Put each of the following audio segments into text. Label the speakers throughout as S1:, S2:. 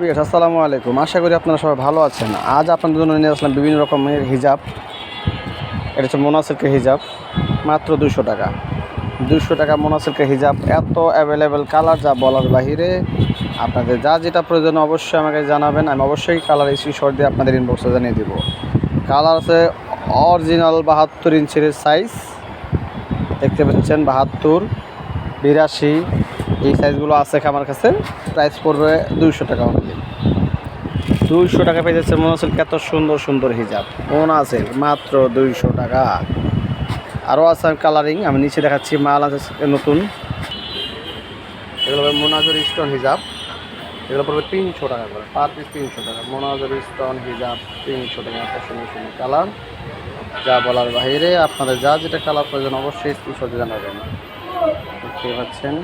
S1: আসসালামু আলাইকুম। আশা করি আপনারা সবাই ভালো আছেন। আজ আপনাদের জন্য নিয়ে আসলাম বিভিন্ন রকমের হিজাব। এটা হচ্ছে মোনা সিল্কের হিজাব, মাত্র 200 টাকা। 200 টাকা মোনা সিল্কের হিজাব, এত অ্যাভেলেবেল কালার যা বলার বাহিরে। আপনাদের যা যেটা প্রয়োজন অবশ্যই আমাকে জানাবেন, আমি অবশ্যই কালার স্ক্রিনশট দিয়ে আপনাদের ইনবক্সে জানিয়ে দেবো। কালার আছে অরিজিনাল 72 ইঞ্চির সাইজ, দেখতে পাচ্ছেন 72, 82 এই সাইজগুলো আছে আমার কাছে। প্রাইস পড়বে 200 টাকা অনলি। 200 টাকা পেয়ে যাচ্ছে মোনা সিল্ক, এত সুন্দর সুন্দর হিজাব মোনা সিল্ক মাত্র 200 টাকা। আরও আছে কালারিং, আমি নিচে দেখাচ্ছি, মাল আছে নতুন। এগুলো হবে মোনাজের স্টোন হিজাব, এগুলো পড়বে 300 টাকা করে, পার পিস 300 টাকা। মোনাজের স্টোন হিজাব 300 টাকা, এত সুন্দর সুন্দর কালার যা বলার বাইরে। আপনাদের যা যেটা কালার প্রয়োজন অবশ্যই স্ক্রিনশটে জানাবেন। দেখতে পাচ্ছেন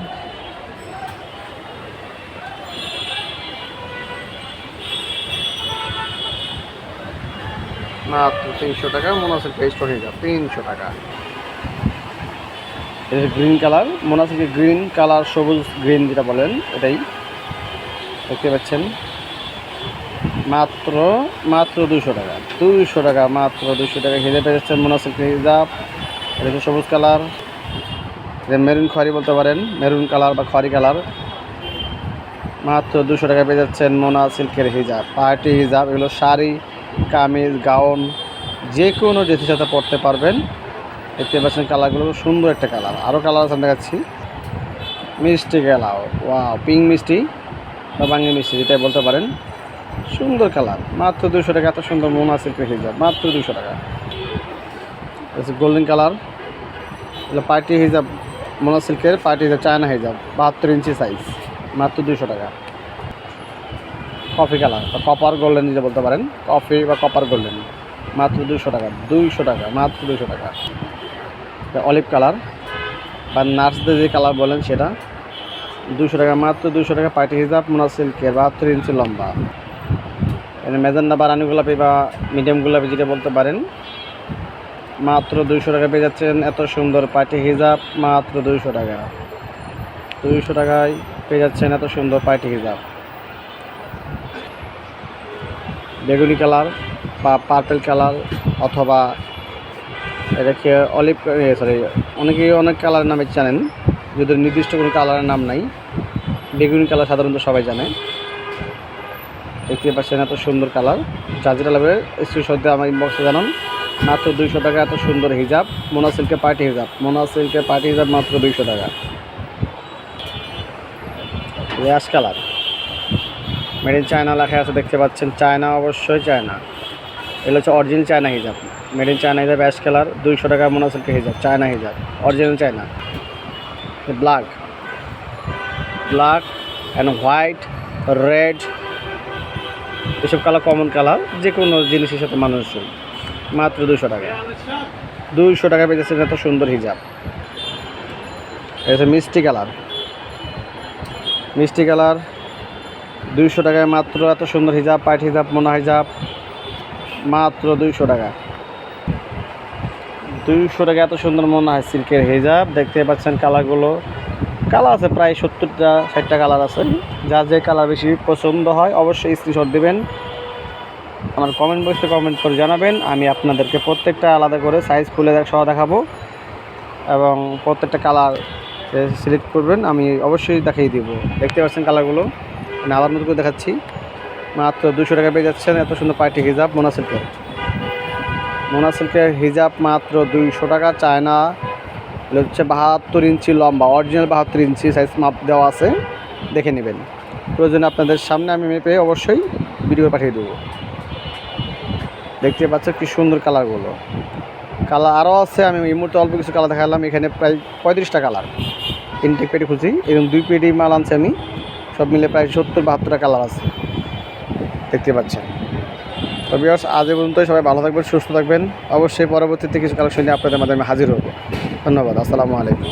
S1: মাত্র 300 টাকা মোনা সিল্ক স্টোন হিজাব, 300 টাকা। এটা গ্রিন কালার, মোনা সিল্কের গ্রিন কালার, সবুজ গ্রিন যেটা বলেন এটাই। দেখতে পাচ্ছেন মাত্র 200 টাকা, 200 টাকা, মাত্র 200 টাকা। হিজাব পেয়ে যাচ্ছেন মোনা সিল্কের হিজাব। এটা হচ্ছে সবুজ কালার, এটা মেরুন খয়েরি বলতে পারেন, মেরুন কালার বা খয়েরি কালার। মাত্র 200 টাকা পেয়ে যাচ্ছেন মোনা সিল্কের হিজাব, পার্টি হিজাব। এগুলো শাড়ি, কামিজ, গাউন যে কোনো ড্রেসের সাথে পরতে পারবেন। দেখতে পাচ্ছেন কালারগুলো সুন্দর একটা কালার। আরও কালার আছে দেখাচ্ছি, মিষ্টি কালার, ওয়াও, পিঙ্ক মিষ্টি বা বাঙ্গি মিষ্টি যেটাই বলতে পারেন, সুন্দর কালার। মাত্র 200 টাকা, এত সুন্দর মোনা সিল্কের হিজাব, মাত্র 200 টাকা। গোল্ডেন কালার, এগুলো পার্টি হিজাব, মোনা সিল্কের পার্টি হিজাব, চায়না হিজাব, 72 ইঞ্চি সাইজ, মাত্র 200 টাকা। কফি কালার বা কপার গোল্ডেন যেটা বলতে পারেন, কফি বা কপার গোল্ডেন, মাত্র 200 টাকা, 200 টাকা, মাত্র 200 টাকা। অলিভ কালার বা নার্সদের যে কালার বলেন সেটা 200 টাকা, মাত্র 200 টাকা। পার্টি হিজাব মোনা সিল্কের, 72 ইঞ্চি লম্বা। এখানে মেজেন্ডা বা রানী গোলাপি বা মিডিয়াম গোলাপি যেটা বলতে পারেন, মাত্র 200 টাকা পেয়ে যাচ্ছেন এত সুন্দর পার্টি হিজাব, মাত্র 200 টাকা। 200 টাকায় পেয়ে যাচ্ছেন এত সুন্দর পার্টি হিজাব। বেগুনি কালার বা পার্পেল কালার, অথবা এটাকে অলিভ, অনেকেই অনেক কালারের নামে জানেন, যদি নির্দিষ্ট কোনো কালারের নাম নাই। বেগুনি কালার সাধারণত সবাই জানে। দেখতে পাচ্ছেন এত সুন্দর কালার, যা যেটা লাগবে স্ক্রিনশট দিয়ে আমার ইনবক্সে জানান। মাত্র 200 টাকা, এত সুন্দর হিজাব, মোনা সিল্কের পার্টি হিজাব, মোনা সিল্কের পার্টি হিজাব, মাত্র 200 টাকা। Ash colour, made in China লেখা আছে, দেখতে পাচ্ছেন, চায়না, অবশ্যই চায়না। এগুলো হচ্ছে অরিজিনাল চায়না হিজাব, মেড ইন চায়না হিজাব, অ্যাশ কালার, 200 টাকা মোনা সিল্কের হিজাব, চায়না হিজাব, original China. Black and white, red, এসব কালার কমন কালার, যে কোনো জিনিসের সাথে মানুষজন। মাত্র 200 টাকা, 200 টাকা পেয়ে যাচ্ছেন এত সুন্দর হিজাব। এটা মিষ্টি কালার, 200 টাকায় মাত্র এত সুন্দর হিজাব, পাইট হিজাব, মোনা হিজাব, মাত্র 200 টাকা। 200 টাকা এত সুন্দর মোনা সিল্কের হিজাব। দেখতে পাচ্ছেন কালারগুলো, কালার আছে প্রায় 70টা 60টা কালার আছে। যা যে কালার বেশি পছন্দ হয় অবশ্যই স্ক্রিনশট দেবেন, আমার কমেন্ট বক্সে কমেন্ট করে জানাবেন। আমি আপনাদেরকে প্রত্যেকটা আলাদা করে সাইজ খুলে সহ দেখাবো, এবং প্রত্যেকটা কালার সিলেক্ট করবেন, আমি অবশ্যই দেখিয়ে দেবো। দেখতে পাচ্ছেন কালারগুলো, আমি আলাদা মতো করে দেখাচ্ছি। মাত্র 200 টাকা পেয়ে যাচ্ছেন এত সুন্দর পার্টি হিজাব, মোনা সিল্কের হিজাব, মাত্র 200 টাকা। চায়না, হচ্ছে 72 ইঞ্চি লম্বা, অরিজিনাল 72 ইঞ্চি সাইজ মাপ দেওয়া আছে, দেখে নেবেন। প্রয়োজনে আপনাদের সামনে আমি মেপে অবশ্যই ভিডিও পাঠিয়ে দেবো। দেখতে পাচ্ছেন কি সুন্দর কালারগুলো। কালার আরও আছে, আমি এই মুহূর্তে অল্প কিছু কালার দেখালাম। এখানে প্রায় 35টা কালার, ইনটেক পেটি খুঁজি, এরকম 2 পেটি মাল আনছে আমি, সব মিলে প্রায় 70-72টা কালার আছে, দেখতে পাচ্ছেন। তো ভিউয়ার্স, আজ পর্যন্ত সবাই ভালো থাকবেন, সুস্থ থাকবেন। অবশ্যই পরবর্তীতে কিছু কালেকশন নিয়ে আপনাদের মাধ্যমে হাজির হব। ধন্যবাদ, আসসালামু আলাইকুম।